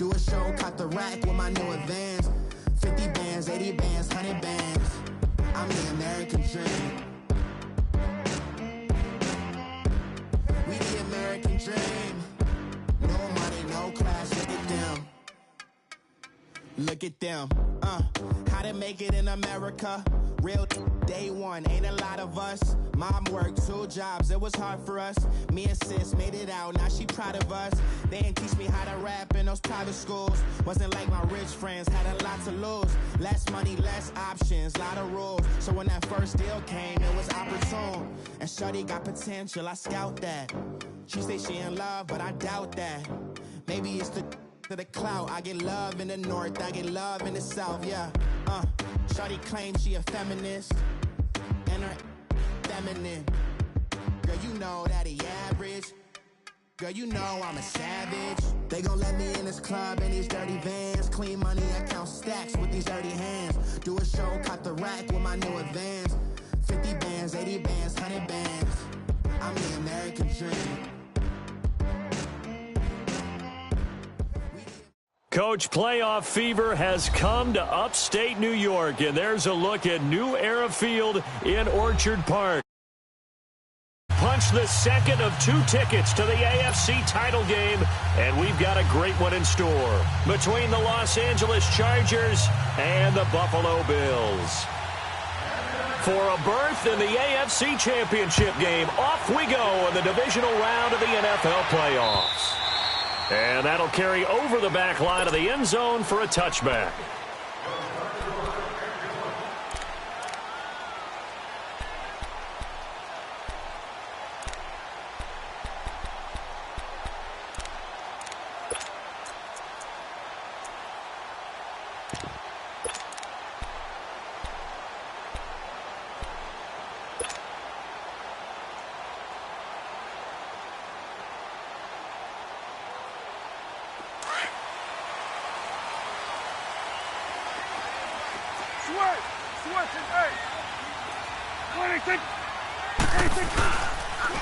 Do a show, caught the rack with my new advance. 50 bands, 80 bands, 100 bands. I'm the American dream. We the American dream. No money, no class, look at them. Look at them, how to make it in America. Real day one, ain't a lot of us. Mom worked 2 jobs, it was hard for us. Me and sis made it out, now she proud of us. They didn't teach me how to rap in those private schools. Wasn't like my rich friends, had a lot to lose. Less money, less options, lot of rules. So when that first deal came, it was opportune. And shorty got potential, I scout that. She say she in love, but I doubt that. Maybe it's to the clout. I get love in the north, I get love in the south, yeah. Shorty claims she a feminist, and her feminine. Girl, you know that he average. Girl, you know I'm a savage. They gon' let me in this club in these dirty vans. Clean money, I count stacks with these dirty hands. Do a show, caught the rack with my new advance. 50 bands, 80 bands, 100 bands. I'm the American dream. Coach, playoff fever has come to upstate New York, and there's a look at New Era Field in Orchard Park. Punch the second of 2 tickets to the AFC title game, and we've got a great one in store between the Los Angeles Chargers and the Buffalo Bills. For a berth in the AFC Championship game, off we go in the divisional round of the NFL playoffs. And that'll carry over the back line of the end zone for a touchback.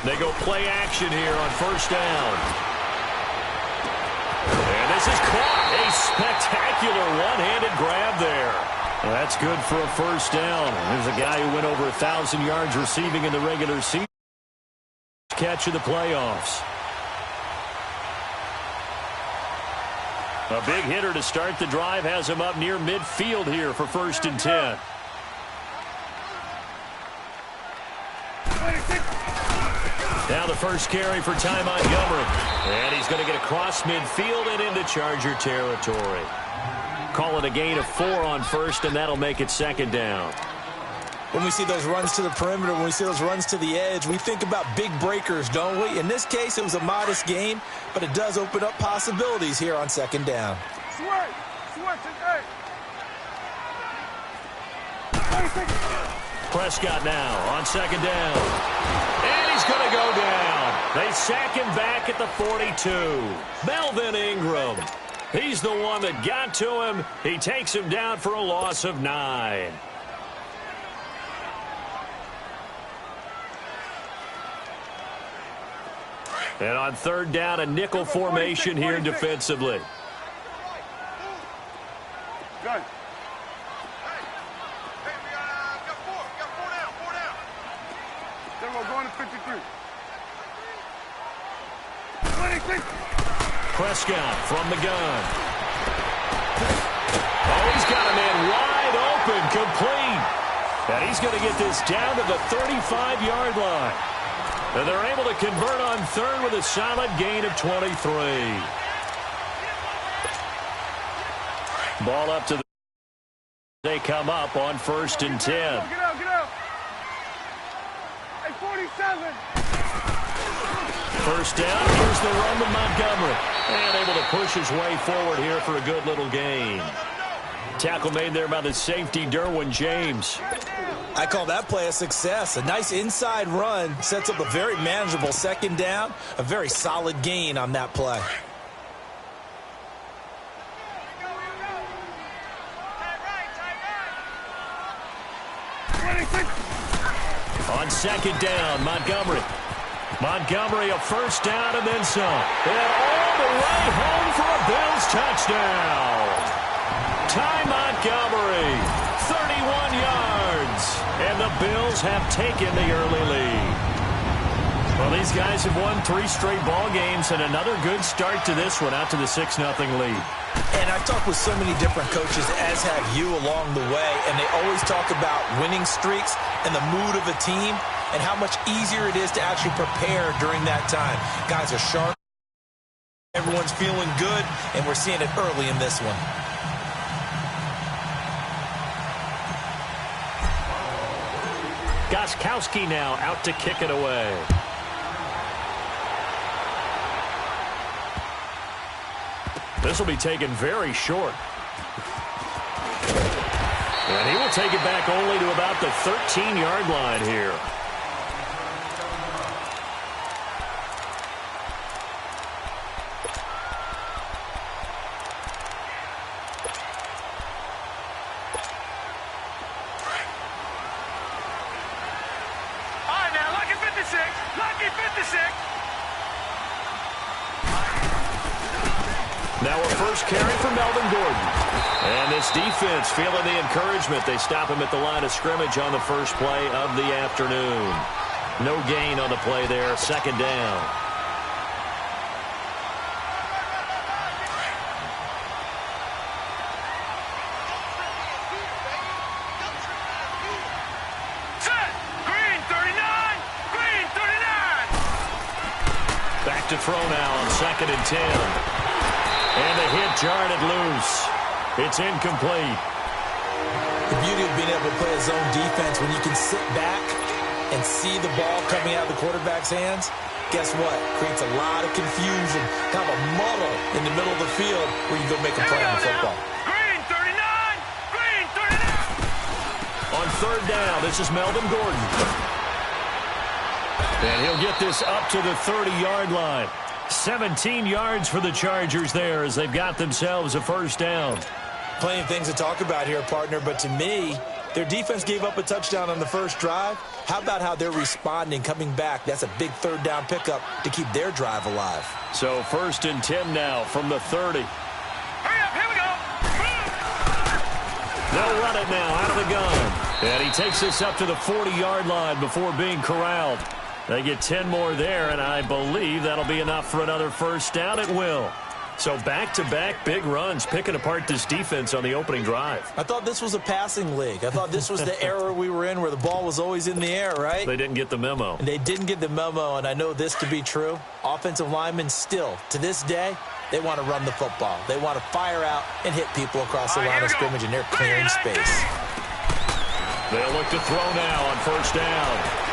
They go play action here on first down. And this is caught. A spectacular one-handed grab there. Well, that's good for a first down. There's a guy who went over 1,000 yards receiving in the regular season. Catch of the playoffs. A big hitter to start the drive has him up near midfield here for 1st and 10. Now the first carry for Ty Montgomery. And he's going to get across midfield and into Charger territory. Call it a gain of 4 on first, and that'll make it 2nd down. When we see those runs to the perimeter, when we see those runs to the edge, we think about big breakers, don't we? In this case, it was a modest gain, but it does open up possibilities here on 2nd down. Prescott now on 2nd down. And he's going to go down. They sack him back at the 42. Melvin Ingram. He's the one that got to him. He takes him down for a loss of 9. And on 3rd down, a nickel formation here defensively. Good. Going to 53. Prescott from the gun. Oh, he's got a man wide open, complete. And he's going to get this down to the 35-yard line. And they're able to convert on 3rd with a solid gain of 23. Ball up to the... They come up on 1st and 10. Get out, get out. 47. First down, here's the run to Montgomery. And able to push his way forward here for a good little gain. Tackle made there by the safety, Derwin James. I call that play a success. A nice inside run sets up a very manageable 2nd down. A very solid gain on that play. On 2nd down, Montgomery. Montgomery a first down and then some. And the way home for a Bills touchdown. Ty Montgomery, 31 yards. And the Bills have taken the early lead. Well, these guys have won 3 straight ball games and another good start to this one, out to the 6-0 lead. And I've talked with so many different coaches, as have you along the way, and they always talk about winning streaks and the mood of a team and how much easier it is to actually prepare during that time. Guys are sharp. Everyone's feeling good, and we're seeing it early in this one. Gostkowski now out to kick it away. This will be taken very short. And he will take it back only to about the 13-yard line here. Now a first carry for Melvin Gordon. And this defense feeling the encouragement. They stop him at the line of scrimmage on the first play of the afternoon. No gain on the play there. Second down. Back to throw now on 2nd and 10. And the hit jarred it loose. It's incomplete. The beauty of being able to play a zone defense when you can sit back and see the ball coming out of the quarterback's hands, guess what? Creates a lot of confusion, kind of a muddle in the middle of the field where you go make a play on the football. Green 39! Green 39! On 3rd down, this is Melvin Gordon. And he'll get this up to the 30-yard line. 17 yards for the Chargers there as they've got themselves a first down. Plenty of things to talk about here, partner, but to me, their defense gave up a touchdown on the first drive. How about how they're responding, coming back? That's a big 3rd down pickup to keep their drive alive. So 1st and 10 now from the 30. Hurry up, here we go! They'll run it now out of the gun. And he takes this up to the 40-yard line before being corralled. They get 10 more there, and I believe that'll be enough for another first down. It will. So back-to-back big runs, picking apart this defense on the opening drive. I thought this was a passing league. I thought this was the era we were in where the ball was always in the air, right? They didn't get the memo. And they didn't get the memo, and I know this to be true. Offensive linemen still, to this day, they want to run the football. They want to fire out and hit people across the line of scrimmage, and they're clearing space. They'll look to throw now on 1st down.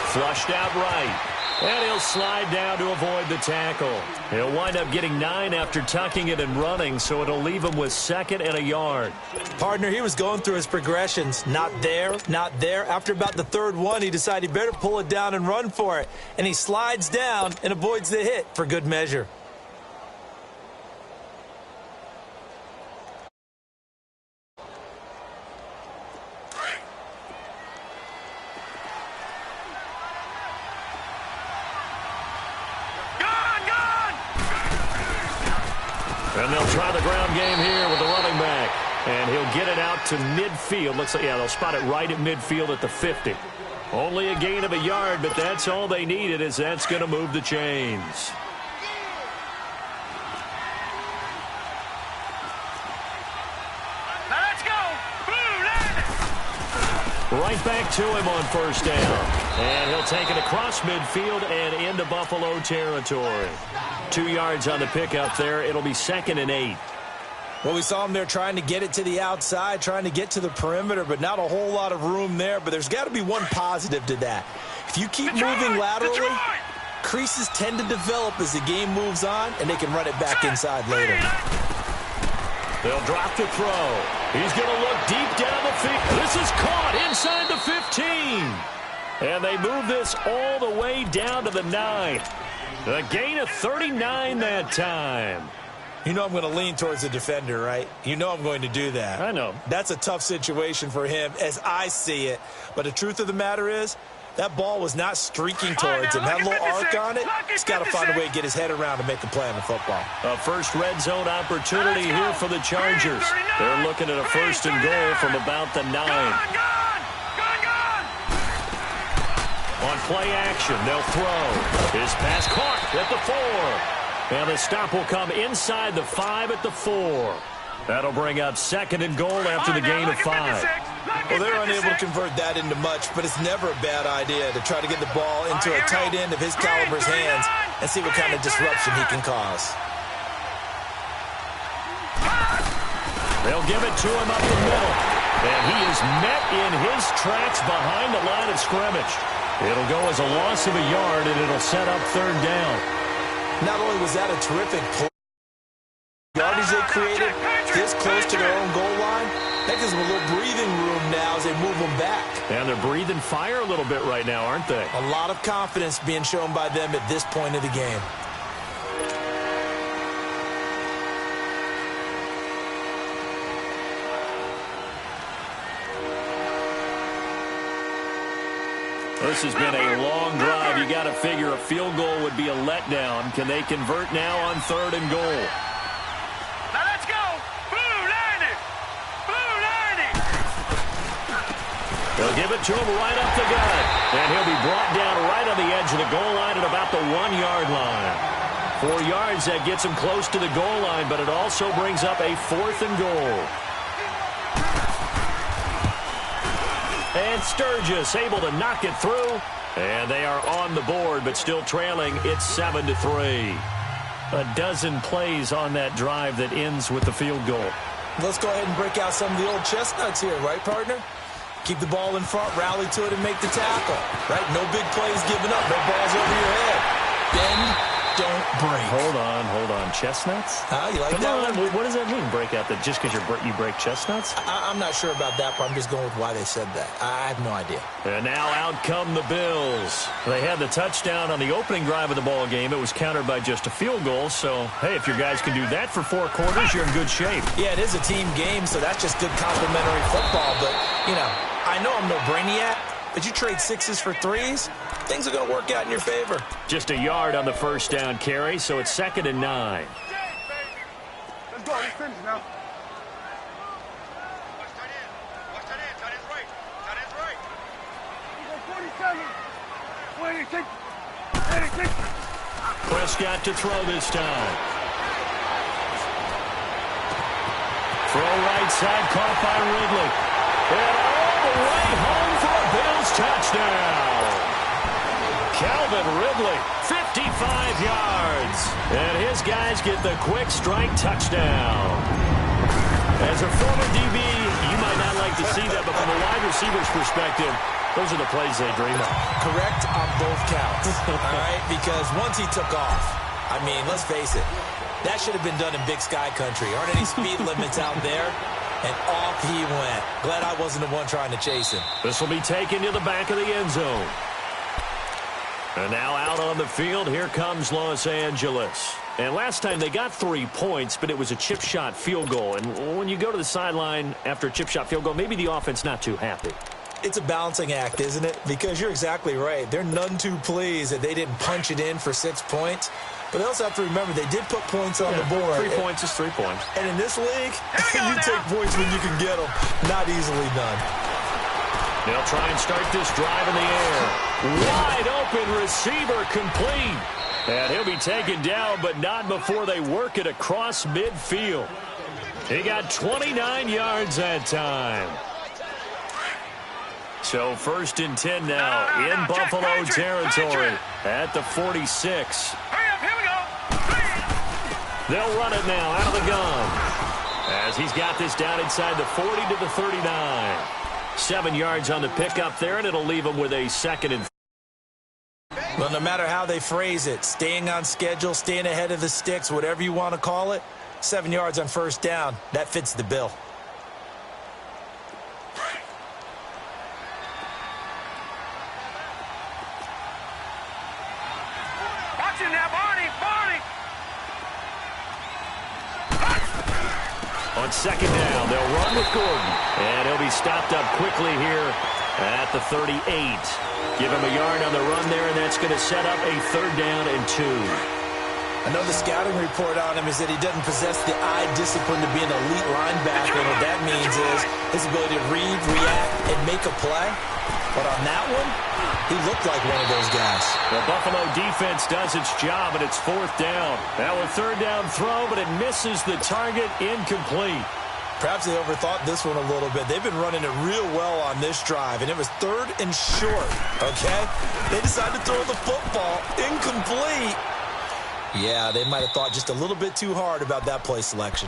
Flushed out right. And he'll slide down to avoid the tackle. He'll wind up getting 9 after tucking it and running, so it'll leave him with 2nd and a yard. Partner, he was going through his progressions. Not there, not there. After about the 3rd one, he decided he better pull it down and run for it. And he slides down and avoids the hit for good measure. And they'll try the ground game here with the running back. And he'll get it out to midfield. Looks like, yeah, they'll spot it right at midfield at the 50. Only a gain of a yard, but that's all they needed, as that's going to move the chains. Now let's go! Right back to him on 1st down. And he'll take it across midfield and into Buffalo territory. 2 yards on the pickup there. It'll be 2nd and 8. Well, we saw him there trying to get it to the outside, trying to get to the perimeter, but not a whole lot of room there. But there's got to be one positive to that. If you keep moving laterally, creases tend to develop as the game moves on, and they can run it back inside later. They'll drop the throw. He's going to look deep down the field. This is caught inside the 15. And they move this all the way down to the 9. A gain of 39 that time. You know I'm going to lean towards the defender, right? You know I'm going to do that. I know. That's a tough situation for him as I see it. But the truth of the matter is, That ball was not streaking towards him. That little arc on it, he's got to find a way to get his head around to make a play on the football. A first red zone opportunity here for the Chargers. They're looking at a first and goal from about the 9. On play action, they'll throw. His pass caught at the 4. And the stop will come inside the 5 at the 4. That'll bring up second and goal after the gain of 5. Well, they're unable to convert that into much, but it's never a bad idea to try to get the ball into a tight end of his caliber's hands and see what kind of disruption he can cause. They'll give it to him up the middle. And he is met in his tracks behind the line of scrimmage. It'll go as a loss of a yard, and it'll set up third down. Not only was that a terrific play, yardage they created this close to their own goal line, that gives them a little breathing room now as they move them back. And they're breathing fire a little bit right now, aren't they? A lot of confidence being shown by them at this point of the game. This has been a long drive. You got to figure a field goal would be a letdown. Can they convert now on third and goal? Now let's go. Blue 90. Blue 90. They'll give it to him right up the gut. And he'll be brought down right on the edge of the goal line at about the 1-yard line. 4 yards, that gets him close to the goal line, but it also brings up a fourth and goal. And Sturgis able to knock it through. And they are on the board, but still trailing. It's 7-3. A dozen plays on that drive that ends with the field goal. Let's go ahead and break out some of the old chestnuts here, right, partner? Keep the ball in front, rally to it, and make the tackle. Right? No big plays given up. No balls over your head. Bend, don't break. Hold on. Chestnuts? You like Come that on. one? What does that mean, break out? That just because you break chestnuts? I'm not sure about that, but I'm just going with why they said that. I have no idea. And now out come the Bills. They had the touchdown on the opening drive of the ball game. It was countered by just a field goal. So, hey, if your guys can do that for 4 quarters, you're in good shape. Yeah, it is a team game, so that's just good complimentary football. But, I know I'm no brainiac, but you trade 6s for 3s, things are going to work out in your favor. Just a yard on the first down carry, so it's 2nd and 9. Let's go. Let's finish now. Prescott to throw this time. Throw right side, caught by Ridley. And all the way home for a Bills touchdown. Calvin Ridley, 55 yards. And his guys get the quick strike touchdown. As a former DB, you might not like to see that, but from a wide receiver's perspective, those are the plays they dream of. Correct on both counts, all right? Because once he took off, I mean, let's face it, that should have been done in Big Sky Country. Aren't any speed limits out there? And off he went. Glad I wasn't the one trying to chase him. This will be taken to the back of the end zone. And now out on the field, here comes Los Angeles. And last time they got 3 points, but it was a chip shot field goal. And when you go to the sideline after a chip shot field goal, maybe the offense not too happy. It's a balancing act, isn't it? Because you're exactly right. They're none too pleased that they didn't punch it in for 6 points. But they also have to remember they did put points on the board. 3 points is 3 points. And in this league, you take points when you can get them. Not easily done. They'll try and start this drive in the air. Wide open receiver complete. And he'll be taken down, but not before they work it across midfield. He got 29 yards that time. So 1st and 10 now in Buffalo territory at the 46. Hurry up, here we go. They'll run it now out of the gun as he's got this down inside the 40 to the 39. 7 yards on the pickup there, and it'll leave him with a 2nd and. Well, no matter how they phrase it, staying on schedule, staying ahead of the sticks, whatever you want to call it, 7 yards on first down, that fits the bill. Watch it now, Barney. On 2nd down, they'll run with Gordon. And he'll be stopped up quickly here At the 38. Give him a yard on the run there, and that's going to set up a 3rd down and 2. I know the scouting report on him is that he doesn't possess the eye discipline to be an elite linebacker, and what that means is his ability to read, react, and make a play. But on that one, he looked like one of those guys. The Buffalo defense does its job, and it's 4th down. Now a 3rd down throw, but it misses the target, incomplete. Perhaps they overthought this one a little bit. They've been running it real well on this drive, and it was 3rd and short, okay? They decided to throw the football incomplete. Yeah, they might have thought just a little bit too hard about that play selection.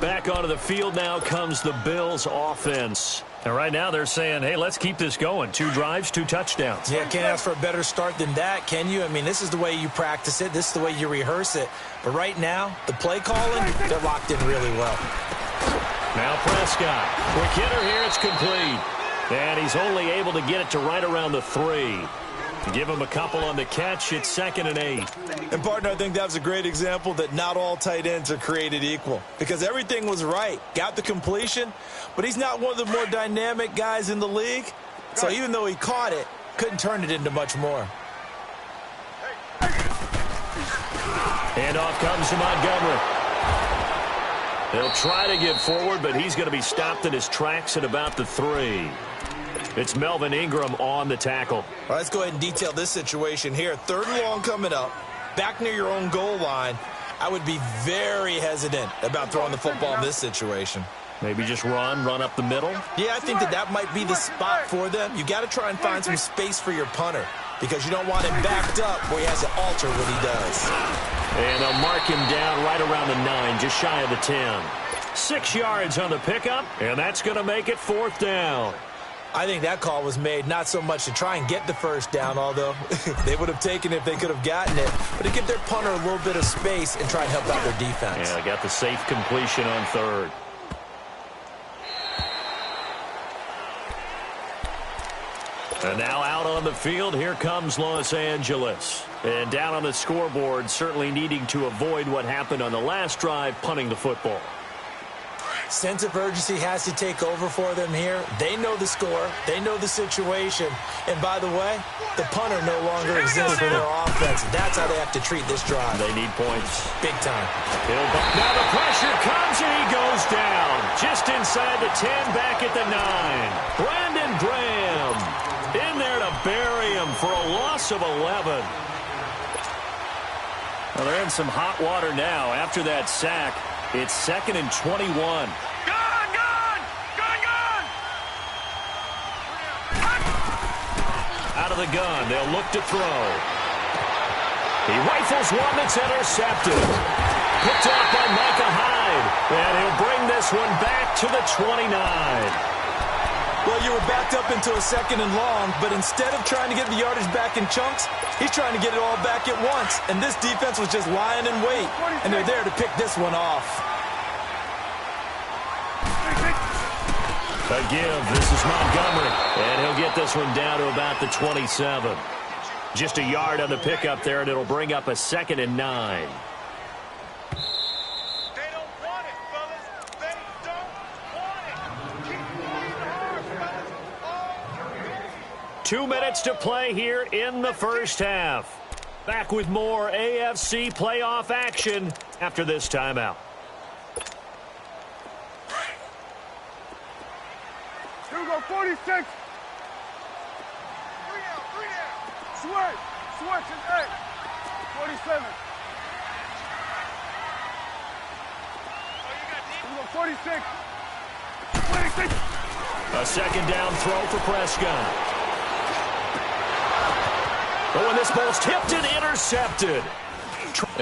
Back onto the field now comes the Bills offense. And right now they're saying, hey, let's keep this going. 2 drives, 2 touchdowns. Yeah, can't ask for a better start than that, can you? I mean, this is the way you practice it. This is the way you rehearse it. But right now, the play calling, they're locked in really well. Now Prescott. Quick hitter here, it's complete. And he's only able to get it to right around the 3. Give him a couple on the catch. It's 2nd and 8. And, partner, I think that was a great example that not all tight ends are created equal. Because everything was right. Got the completion, but he's not one of the more dynamic guys in the league. So even though he caught it, couldn't turn it into much more. Handoff comes to Montgomery. He'll try to get forward, but he's going to be stopped in his tracks at about the 3. It's Melvin Ingram on the tackle. All right, let's go ahead and detail this situation here. 3rd and long coming up, back near your own goal line. I would be very hesitant about throwing the football in this situation. Maybe just run up the middle? Yeah, I think that might be the spot for them. You got to try and find some space for your punter because you don't want him backed up where he has to alter what he does. And they'll mark him down right around the 9, just shy of the 10. 6 yards on the pickup, and that's going to make it 4th down. I think that call was made not so much to try and get the 1st down, although they would have taken it if they could have gotten it, but to give their punter a little bit of space and try and help out their defense. Yeah, got the safe completion on 3rd. And now out on the field, here comes Los Angeles. And down on the scoreboard, certainly needing to avoid what happened on the last drive, punting the football. Sense of urgency has to take over for them here. They know the score. They know the situation. And by the way, the punter no longer exists for their offense. That's how they have to treat this drive. They need points. Big time. Now the pressure comes and he goes down. Just inside the 10, back at the 9. Brandon Graham in there to bury him for a loss of 11. Well, they're in some hot water now after that sack. It's 2nd and 21. Gone! Out of the gun, they'll look to throw. He rifles one that's intercepted. Picked off by Micah Hyde. And he'll bring this one back to the 29. Well, you were backed up into a 2nd and long, but instead of trying to get the yardage back in chunks, he's trying to get it all back at once. And this defense was just lying in wait, and they're there to pick this one off. A give. This is Montgomery. And he'll get this one down to about the 27. Just a yard on the pickup there, and it'll bring up a 2nd and 9. They don't want it, fellas. They don't want it. Keep playing hard, fellas. 2 minutes to play here in the first half. Back with more AFC playoff action after this timeout. Here we go, 46. 3 down. Switch is 8. 47. Here we go, 46. 26. A 2nd down throw for Prescott. Oh, and this ball's tipped and intercepted.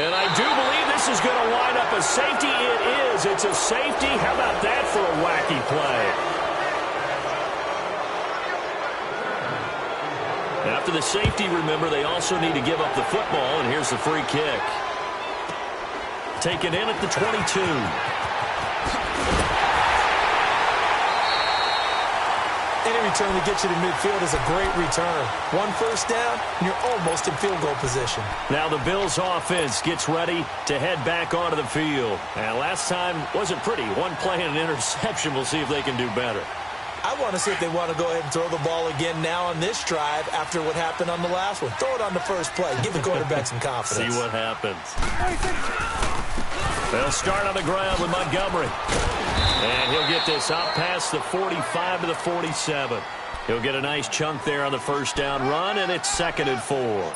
And I do believe this is going to line up a safety. It is. It's a safety. How about that for a wacky play? After the safety, remember, they also need to give up the football, and here's the free kick. Taken in at the 22. Any return that gets you to midfield is a great return. 1 first down, and you're almost in field goal position. Now the Bills offense gets ready to head back onto the field. And last time wasn't pretty. 1 play and an interception. We'll see if they can do better. I want to see if they want to go ahead and throw the ball again now on this drive after what happened on the last one. Throw it on the first play. Give the quarterback some confidence. See what happens. They'll start on the ground with Montgomery. And he'll get this up past the 45 to the 47. He'll get a nice chunk there on the first down run, and it's 2nd and 4.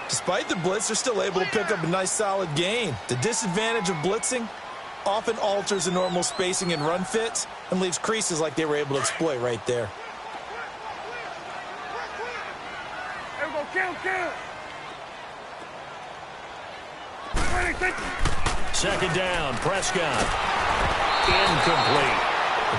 Despite the blitz, they're still able to pick up a nice solid gain. The disadvantage of blitzing often alters the normal spacing and run fits and leaves creases like they were able to exploit right there. There we go, kill. 2nd down, Prescott. Incomplete.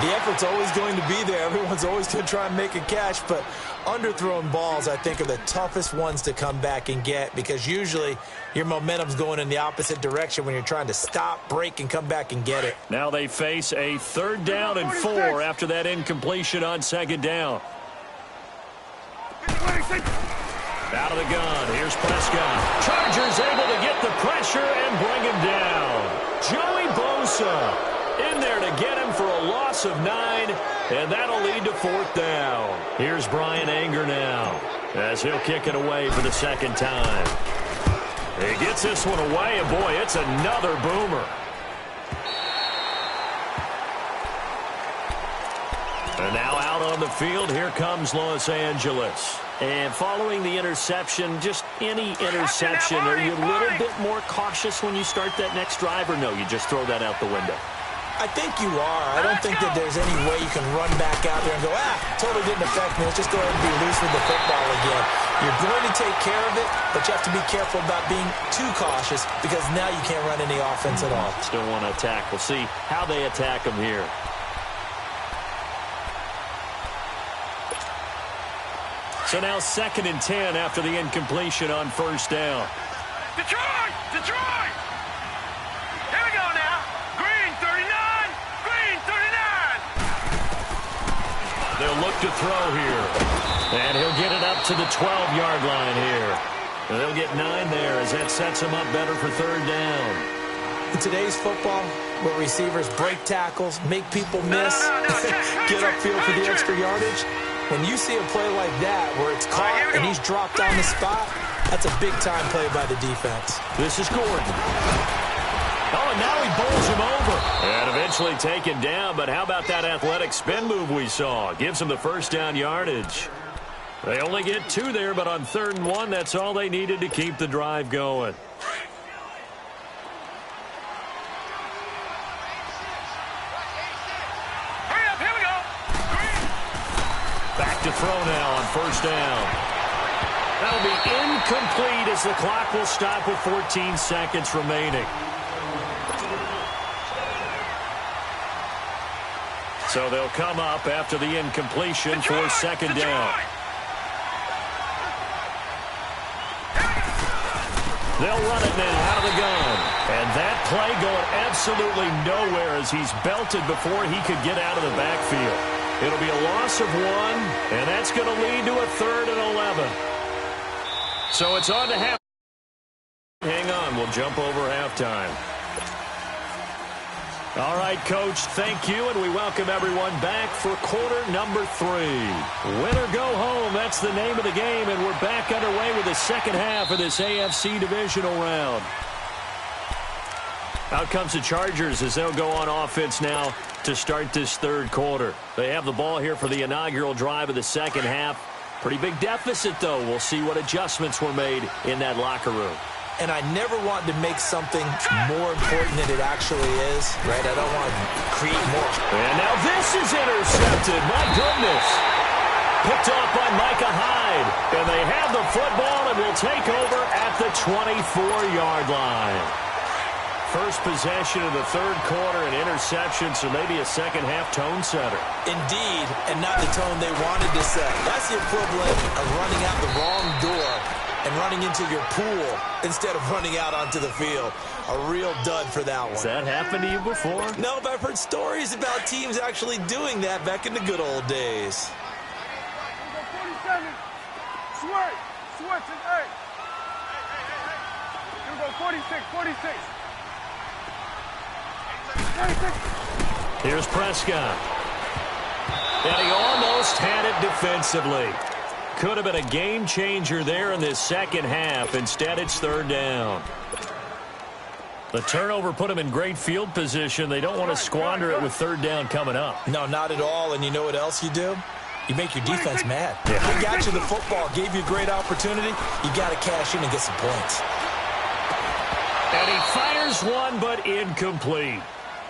The effort's always going to be there. Everyone's always going to try and make a catch, but underthrown balls, I think, are the toughest ones to come back and get because usually your momentum's going in the opposite direction when you're trying to stop, break, and come back and get it. Now they face a 3rd down and 4 after that incompletion on 2nd down. Out of the gun, here's Prescott. Chargers able to get the pressure and bring him down. Joey Bosa in there to get him for a loss of 9, and that'll lead to 4th down. Here's Brian Anger now as he'll kick it away for the 2nd time. He gets this one away, and boy, it's another boomer. And now out on the field, here comes Los Angeles. And following the interception, just any interception, are you a little bit more cautious when you start that next drive, or no, you just throw that out the window? I think you are. I don't think that there's any way you can run back out there and go, totally didn't affect me. Let's just go ahead and be loose with the football again. You're going to take care of it, but you have to be careful about being too cautious because now you can't run any offense at all. Still want to attack. We'll see how they attack them here. So now 2nd and 10 after the incompletion on 1st down. Detroit! Here we go now. Green 39. They'll look to throw here. And he'll get it up to the 12-yard line here. And they'll get 9 there as that sets them up better for 3rd down. In today's football, where receivers break tackles, make people miss, get upfield for the extra yardage, when you see a play like that where it's caught and he's dropped on the spot, that's a big-time play by the defense. This is Gordon. Oh, and now he bowls him over. And eventually taken down, but how about that athletic spin move we saw? Gives him the 1st down yardage. They only get 2 there, but on 3rd and 1, that's all they needed to keep the drive going. Back to throw now on 1st down. That'll be incomplete as the clock will stop with 14 seconds remaining. So they'll come up after the incompletion for 2nd down. They'll run it now out of the gun. And that play going absolutely nowhere as he's belted before he could get out of the backfield. It'll be a loss of 1, and that's going to lead to a 3rd and 11. So it's on to half. Hang on, we'll jump over halftime. All right, Coach, thank you, and we welcome everyone back for quarter number 3. Win or go home, that's the name of the game, and we're back underway with the second half of this AFC divisional round. Out comes the Chargers as they'll go on offense now to start this 3rd quarter. They have the ball here for the inaugural drive of the second half. Pretty big deficit, though. We'll see what adjustments were made in that locker room. And I never want to make something more important than it actually is, right? I don't want to create more. And now this is intercepted. My goodness. Picked off by Micah Hyde. And they have the football and will take over at the 24-yard line. First possession of the 3rd quarter, an interception, so maybe a second-half tone setter. Indeed, and not the tone they wanted to set. That's the equivalent of running out the wrong door and running into your pool instead of running out onto the field. A real dud for that one. Has that happened to you before? No, but I've heard stories about teams actually doing that back in the good old days. 47. Switch, and 8. Here we go, 46. Here's Prescott. And he almost had it defensively. Could have been a game changer there in this second half. Instead, it's third down. The turnover put them in great field position. They don't want to squander it with third down coming up. No, not at all. And you know what else you do? You make your defense mad. Yeah. They got you the football, gave you a great opportunity. You got to cash in and get some points. And he fires one, but incomplete.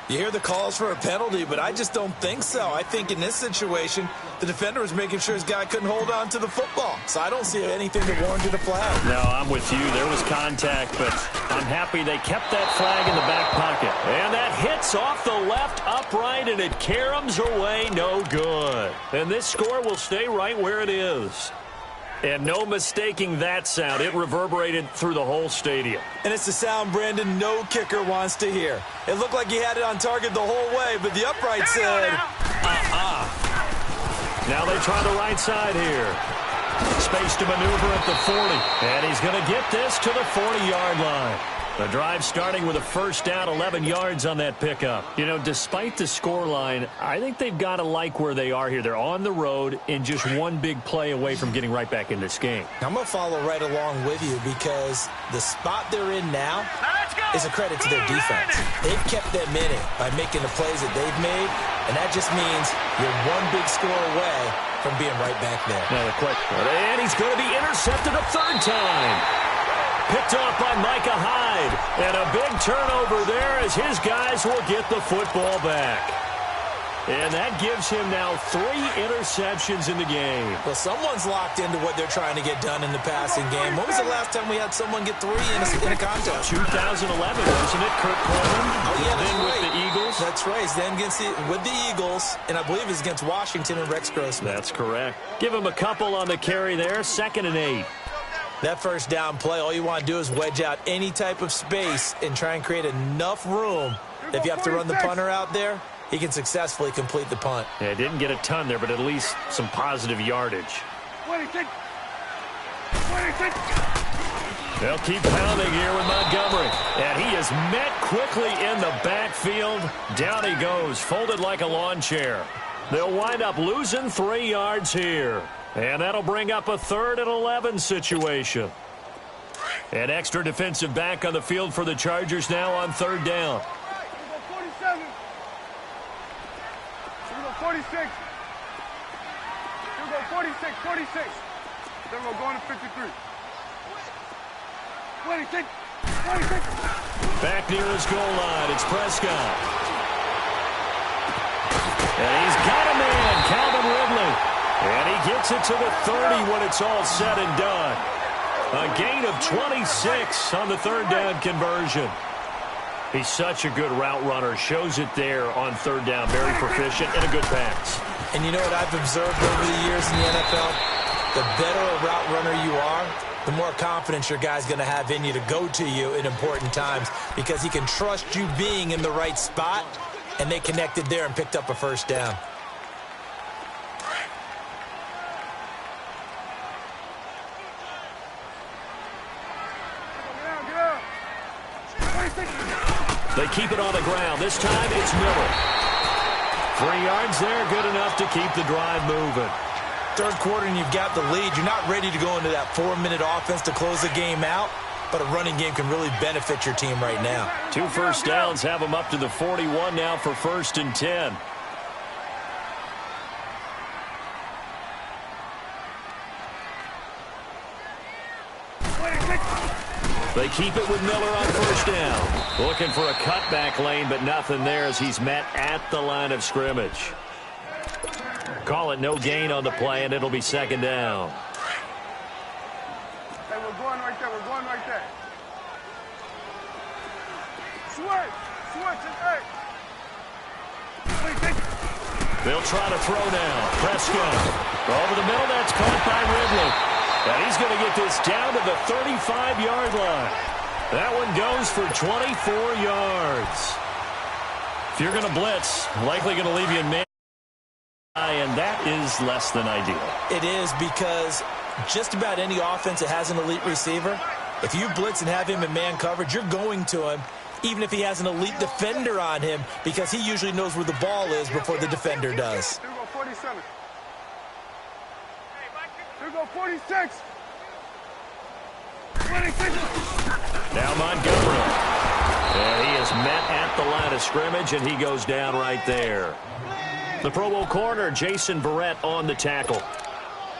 You hear the calls for a penalty, but I just don't think so. I think in this situation, the defender was making sure his guy couldn't hold on to the football. So I don't see anything that warranted a flag. No, I'm with you. There was contact, but I'm happy they kept that flag in the back pocket. And that hits off the left upright, and it caroms away, no good. And this score will stay right where it is. And no mistaking that sound. It reverberated through the whole stadium. And it's the sound, Brandon, no kicker wants to hear. It looked like he had it on target the whole way, but the upright said, Now they try the right side here. Space to maneuver at the 40. And he's going to get this to the 40-yard line. The drive starting with a first down, 11 yards on that pickup. You know, despite the scoreline, I think they've got to like where they are here. They're on the road and just one big play away from getting right back in this game. I'm going to follow right along with you because the spot they're in now is a credit to their defense. They've kept them in it by making the plays that they've made, and that just means you're one big score away from being right back there. Now the quick, and he's going to be intercepted a third time. Picked off by Micah Hyde. And a big turnover there as his guys will get the football back. And that gives him now 3 interceptions in the game. Well, someone's locked into what they're trying to get done in the passing game. When was the last time we had someone get 3 in a contest? 2011, wasn't it? Kurt Coleman. Oh, yeah, that's then right. with the Eagles. That's right. He's then with the Eagles, and I believe it's against Washington and Rex Grossman. That's correct. Give him a couple on the carry there. 2nd and 8. That first down play, all you want to do is wedge out any type of space and try and create enough room. If you have to run the punter out there, he can successfully complete the punt. Yeah, didn't get a ton there, but at least some positive yardage. They'll keep pounding here with Montgomery. And he is met quickly in the backfield. Down he goes, folded like a lawn chair. They'll wind up losing 3 yards here. And that'll bring up a 3rd and 11 situation. An extra defensive back on the field for the Chargers now on 3rd down. 47. 46. Here we go, 46, 46. Then we're going to 53. 26, 26. Back near his goal line, it's Prescott. And he's got a man, Calvin Ridley. And he gets it to the 30 when it's all said and done. A gain of 26 on the 3rd down conversion. He's such a good route runner. Shows it there on 3rd down. Very proficient and a good pass. And you know what I've observed over the years in the NFL? The better a route runner you are, the more confidence your guy's going to have in you to go to you in important times because he can trust you being in the right spot, and they connected there and picked up a first down. They keep it on the ground. This time it's Miller. 3 yards there, good enough to keep the drive moving. 3rd quarter and you've got the lead. You're not ready to go into that 4-minute offense to close the game out, but a running game can really benefit your team right now. 2 first downs have them up to the 41 now for 1st and 10. They keep it with Miller on 1st down. Looking for a cutback lane, but nothing there as he's met at the line of scrimmage. Call it no gain on the play, and it'll be 2nd down. Hey, we're going right there. We're going right there. Switch. Switch and eight. They'll try to throw now. Prescott. Over the middle, that's caught by Ridley. And he's going to get this down to the 35-yard line. That one goes for 24 yards. If you're going to blitz, likely going to leave you in man, and that is less than ideal. It is because just about any offense that has an elite receiver, if you blitz and have him in man coverage, you're going to him, even if he has an elite defender on him, because he usually knows where the ball is before the defender does. Here we go, 46. 47. Here go 46. 26. Now Montgomery. And he is met at the line of scrimmage, and he goes down right there. The Pro Bowl corner, Jason Verrett, on the tackle.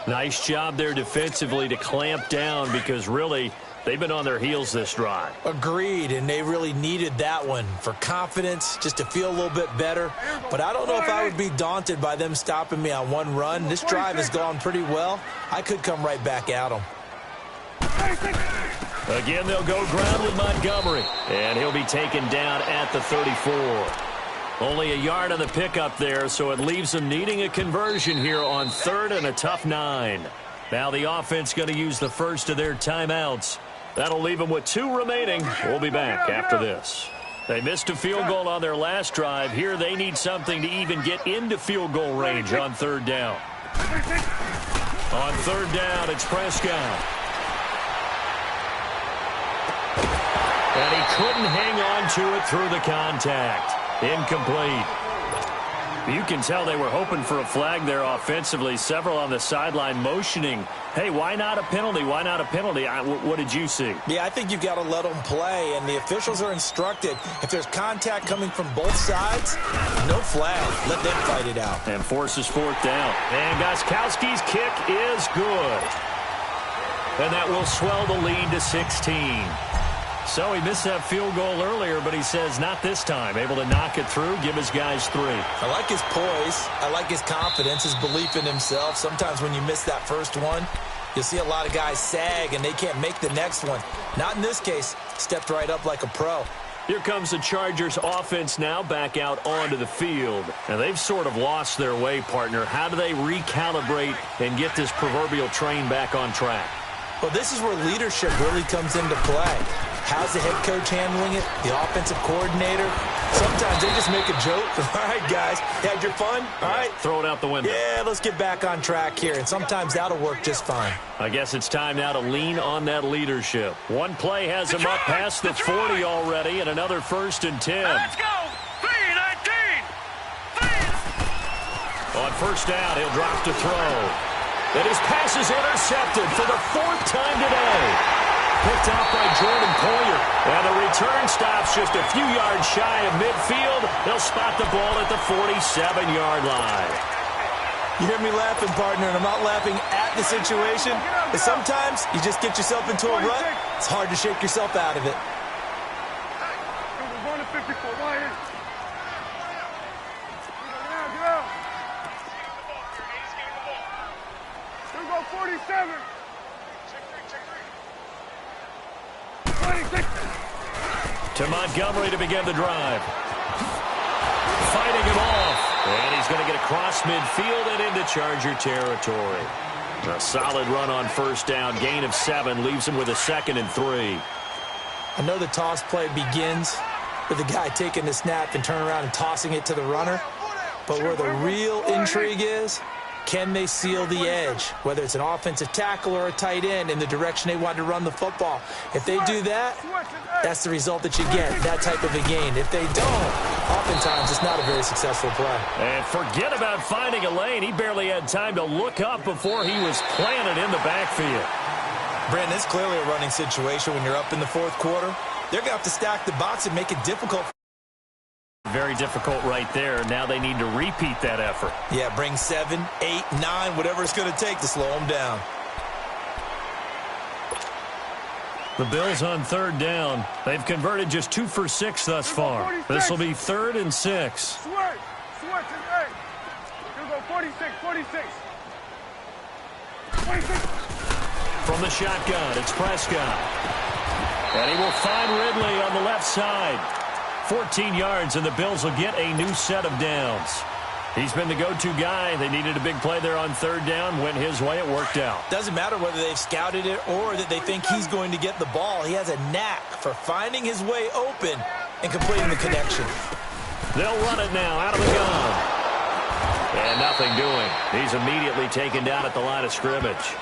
Nice job there defensively to clamp down because really they've been on their heels this drive. Agreed, and they really needed that one for confidence, just to feel a little bit better. But I don't know if I would be daunted by them stopping me on one run. This drive has gone pretty well. I could come right back at them. Again, they'll go ground with Montgomery, and he'll be taken down at the 34. Only a yard on the pickup there, so it leaves them needing a conversion here on 3rd and a tough 9. Now the offense going to use the first of their timeouts. That'll leave them with 2 remaining. We'll be back after this. They missed a field goal on their last drive. Here they need something to even get into field goal range on 3rd down. On 3rd down, it's Prescott. And he couldn't hang on to it through the contact. Incomplete. You can tell they were hoping for a flag there offensively. Several on the sideline motioning, hey, why not a penalty? Why not a penalty? What did you see? Yeah, I think you've got to let them play, and the officials are instructed. If there's contact coming from both sides, no flag. Let them fight it out. And forces 4th down. And Gostkowski's kick is good. And that will swell the lead to 16. So he missed that field goal earlier, but he says not this time. Able to knock it through, give his guys 3. I like his poise. I like his confidence, his belief in himself. Sometimes when you miss that first one, you'll see a lot of guys sag and they can't make the next one. Not in this case. Stepped right up like a pro. Here comes the Chargers offense now back out onto the field. And they've sort of lost their way, partner. How do they recalibrate and get this proverbial train back on track? Well, this is where leadership really comes into play. How's the head coach handling it? The offensive coordinator? Sometimes they just make a joke. All right, guys, you had your fun? All right. Throw it out the window. Yeah, let's get back on track here. And sometimes that'll work just fine. I guess it's time now to lean on that leadership. One play has him up past the 40 already, and another 1st and 10. Let's go. 3-19. On 1st down, he'll drop to throw. And his pass is intercepted for the 4th time today. Picked off by Jordan Poyer. And the return stops just a few yards shy of midfield. They'll spot the ball at the 47-yard line. You hear me laughing, partner, and I'm not laughing at the situation. But sometimes you just get yourself into a rut. It's hard to shake yourself out of it. We're going to 54. Why is? Get out. Here we go 47. To Montgomery to begin the drive. Fighting him off. And he's going to get across midfield and into Charger territory. A solid run on 1st down. Gain of 7 leaves him with a 2nd and 3. I know the toss play begins with the guy taking the snap and turning around and tossing it to the runner. But where the real intrigue is, can they seal the edge, whether it's an offensive tackle or a tight end, in the direction they want to run the football? If they do that, that's the result that you get, that type of a gain. If they don't, oftentimes it's not a very successful play. And forget about finding a lane. He barely had time to look up before he was planted in the backfield. Brandon, it's clearly a running situation when you're up in the 4th quarter. They're going to have to stack the box and make it difficult. Very difficult right there. Now they need to repeat that effort. Yeah, bring 7, 8, 9, whatever it's going to take to slow them down. The Bills on 3rd down. They've converted just 2 for 6 thus far. This will be 3rd and 6. Switch, hey. Here we go 46. 26. From the shotgun, it's Prescott. And he will find Ridley on the left side. 14 yards, and the Bills will get a new set of downs. He's been the go-to guy. They needed a big play there on 3rd down. Went his way. It worked out. Doesn't matter whether they've scouted it or that they think he's going to get the ball. He has a knack for finding his way open and completing the connection. They'll run it now out of the gun. And nothing doing. He's immediately taken down at the line of scrimmage.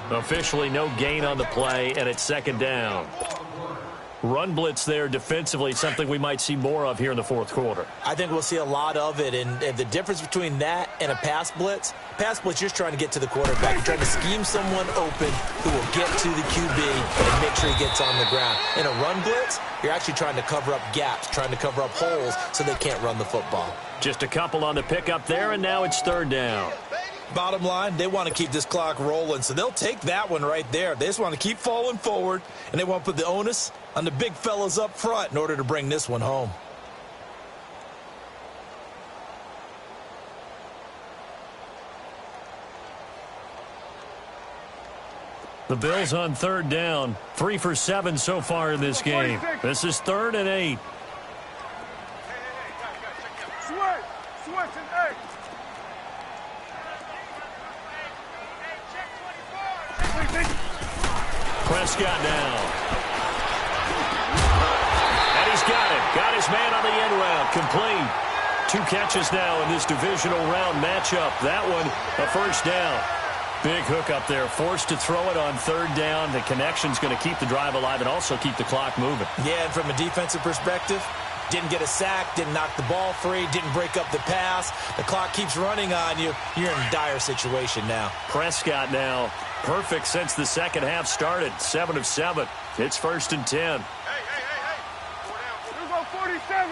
Officially no gain on the play, and it's 2nd down. Run blitz there defensively, something we might see more of here in the fourth quarter. I think we'll see a lot of it, and the difference between that and a pass blitz, you're just trying to get to the quarterback. You're trying to scheme someone open who will get to the QB and make sure he gets on the ground. In a run blitz, you're actually trying to cover up gaps, trying to cover up holes so they can't run the football. Just a couple on the pickup there, and now it's third down. Bottom line, they want to keep this clock rolling, so they'll take that one right there. They just want to keep falling forward, and they want to put the onus on the big fellas up front in order to bring this one home. The Bills on third down, 3 for 7 so far in this game. This is 3rd and 8. Prescott now. And he's got it. Got his man on the end route. Complete. 2 catches now in this divisional round matchup. That one, a first down. Big hook up there. Forced to throw it on third down. The connection's going to keep the drive alive and also keep the clock moving. Yeah, and from a defensive perspective, didn't get a sack, didn't knock the ball free, didn't break up the pass. The clock keeps running on you. You're in a dire situation now. Prescott now. Perfect since the second half started. 7 of 7. It's 1st and 10. Hey. Here go 47.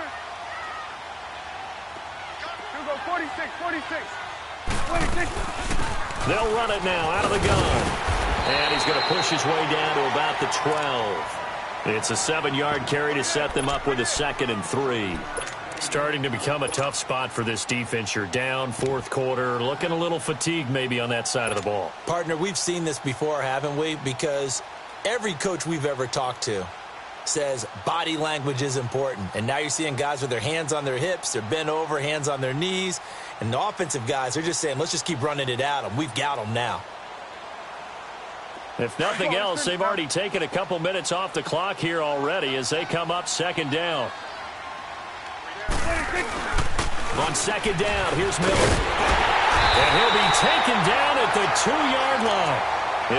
Here go 46, 46. They'll run it now out of the gun. And he's going to push his way down to about the 12. It's a 7-yard carry to set them up with a 2nd and 3. Starting to become a tough spot for this defense. You're down, fourth quarter, looking a little fatigued maybe on that side of the ball. Partner, we've seen this before, haven't we? Because every coach we've ever talked to says body language is important. And now you're seeing guys with their hands on their hips, they're bent over, hands on their knees. And the offensive guys, they're just saying, let's just keep running it at them. We've got them now. If nothing else, they've already taken a couple minutes off the clock here already as they come up 2nd down. On 2nd down, here's Miller. And he'll be taken down at the 2-yard line.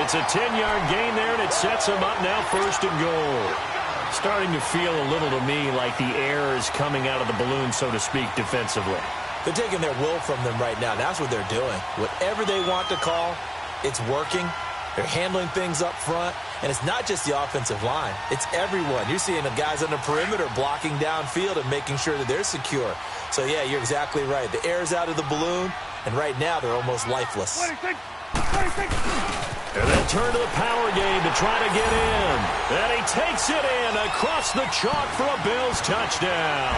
It's a 10-yard gain there, and it sets him up now 1st and goal. Starting to feel a little to me like the air is coming out of the balloon, so to speak, defensively. They're taking their will from them right now. That's what they're doing. Whatever they want to call, it's working. They're handling things up front, and it's not just the offensive line. It's everyone. You're seeing the guys on the perimeter blocking downfield and making sure that they're secure. So, yeah, you're exactly right. The air's out of the balloon, and right now they're almost lifeless. 26. And they'll turn to the power game to try to get in. And he takes it in across the chalk for a Bills touchdown.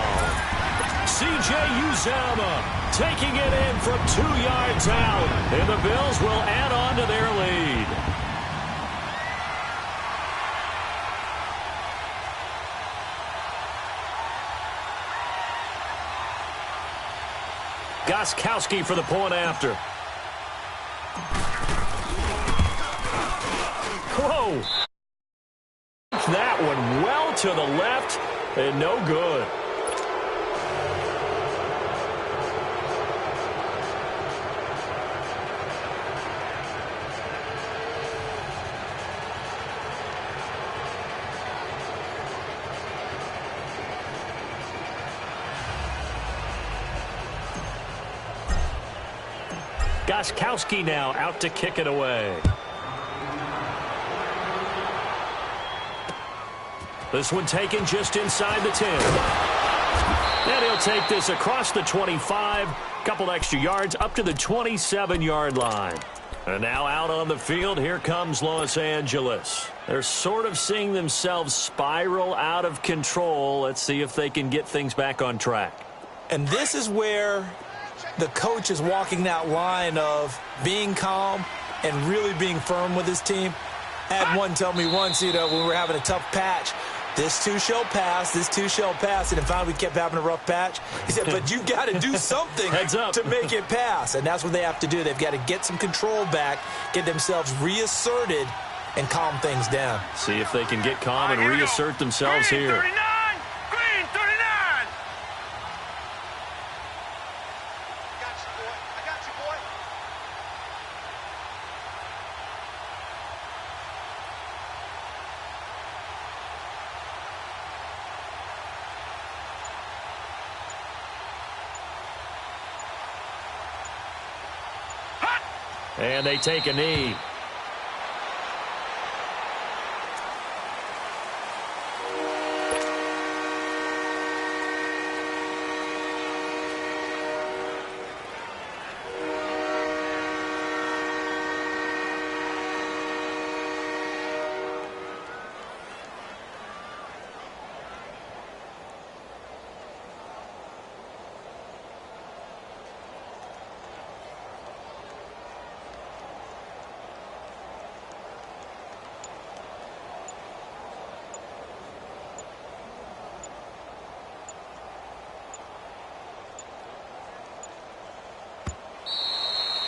C.J. Uzomah taking it in from 2 yards out. And the Bills will add on to their lead. Gostkowski for the point after. Whoa. That one well to the left and no good. Gostkowski now out to kick it away. This one taken just inside the 10. And he'll take this across the 25, couple extra yards up to the 27-yard line. And now out on the field, here comes Los Angeles. They're sort of seeing themselves spiral out of control. Let's see if they can get things back on track. And this is where the coach is walking that line of being calm and really being firm with his team. I had one tell me once, when we were having a tough patch, this too shall pass, this too shall pass. And finally we kept having a rough patch. He said, but you got to do something to make it pass. And that's what they have to do. They've got to get some control back, get themselves reasserted, and calm things down. See if they can get calm and reassert themselves here. And they take a knee.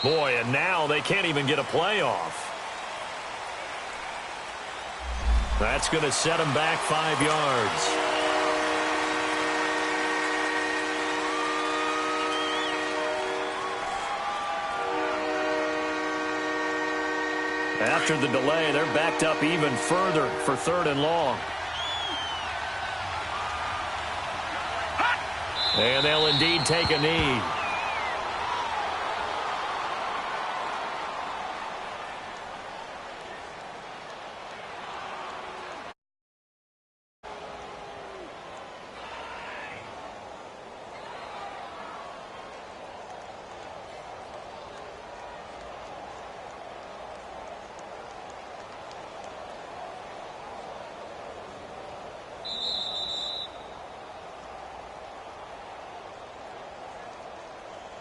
Boy, and now they can't even get a playoff. That's going to set them back 5 yards. After the delay, they're backed up even further for 3rd and long. And they'll indeed take a knee.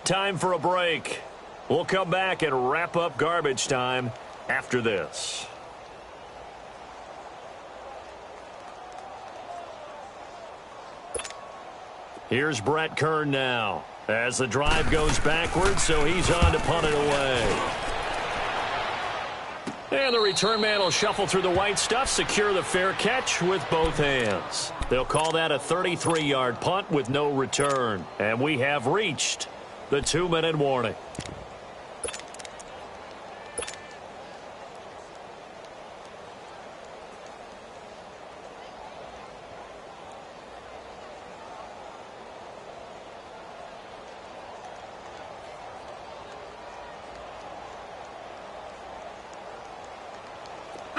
Time for a break. We'll come back and wrap up garbage time after this. Here's Brett Kern now as the drive goes backwards, so he's on to punt it away. And the return man will shuffle through the white stuff, secure the fair catch with both hands. They'll call that a 33-yard punt with no return. And we have reached the 2-minute warning.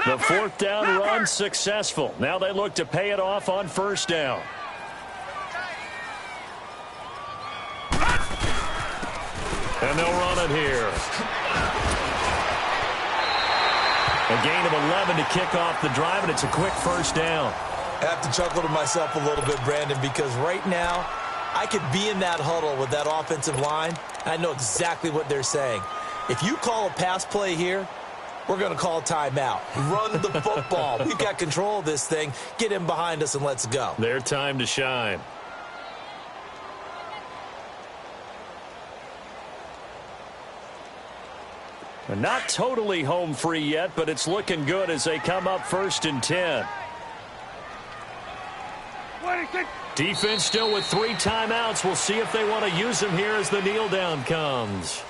The 4th down run successful. Now they look to pay it off on 1st down. And they'll run it here. A gain of 11 to kick off the drive, and it's a quick 1st down. I have to chuckle to myself a little bit, Brandon, because right now I could be in that huddle with that offensive line. I know exactly what they're saying. If you call a pass play here, we're going to call timeout. Run the football. We've got control of this thing. Get in behind us and let's go. Their time to shine. Not totally home free yet, but it's looking good as they come up 1st and 10. Defense still with 3 timeouts. We'll see if they want to use them here as the kneel down comes.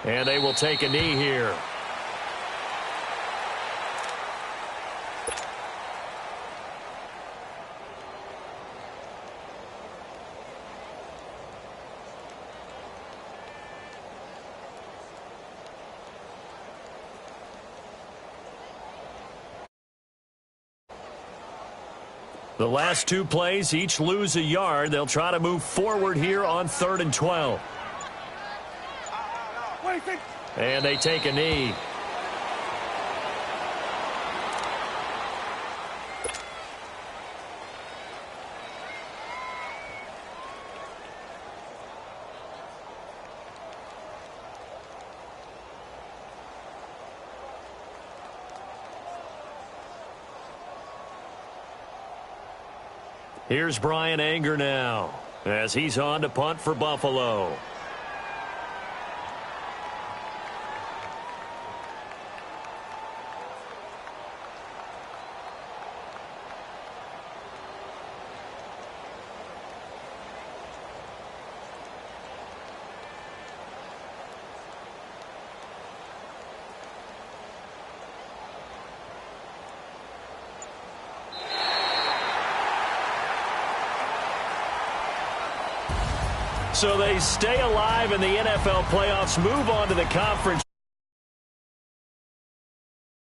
And they will take a knee here. The last 2 plays each lose a yard. They'll try to move forward here on 3rd and 12. And they take a knee. Here's Brian Anger now as he's on to punt for Buffalo. So they stay alive in the NFL playoffs, move on to the conference.